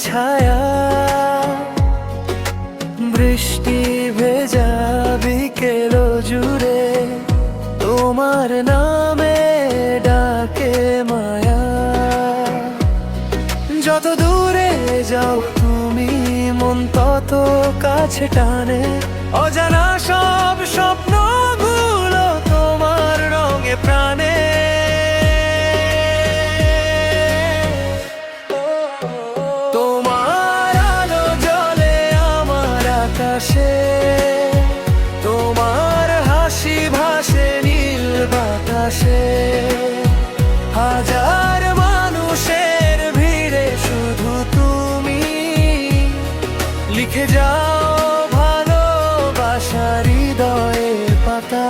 ছায়া, বৃষ্টি ভেজা বিকেল জুড়ে তোমার নামে ডাকে মায়া। যত দূরে যাও তুমি মন তত কাছে টানে, অজানা সব স্বপ্নগুলো তোমার রঙে প্রাণে। তোমার আলো জ্বলে আমার আকাশে, তোমার হাসি ভাসে নীল বাতাসে। হাজার মানুষের ভিড়ে শুধু তুমি লিখে যাও ভালোবাসার হৃদয়ের পাতা।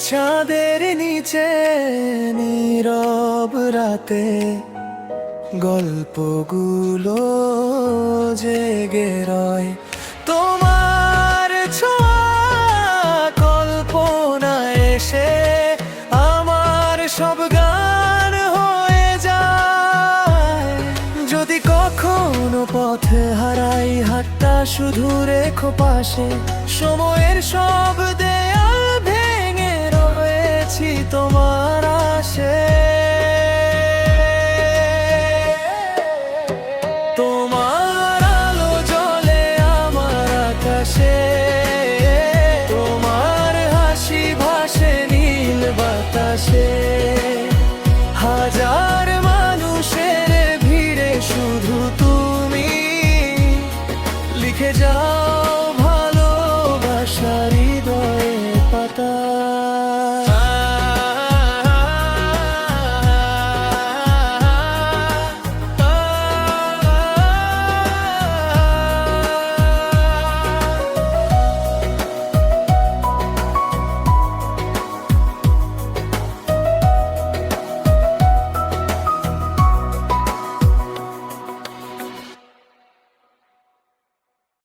চাঁদের নিচে নীরব রাতে গল্পগুলো জেগে রয়, তোমার ছোঁয়া কল্পনায় এসে আমার সব গান হয়ে যায়। যদি কখনো পথে হারাই হাতটা শুধু রেখো পাশে, সময়ের সব দেয়াল ভেঙে রয়েছি তোমার আশে। তোমার আলো জ্বলে আমার আকাশে, তোমার হাসি ভাসে নীল বাতাসে। হাজার মানুষের ভিড়ে শুধু তুমি লিখে যাও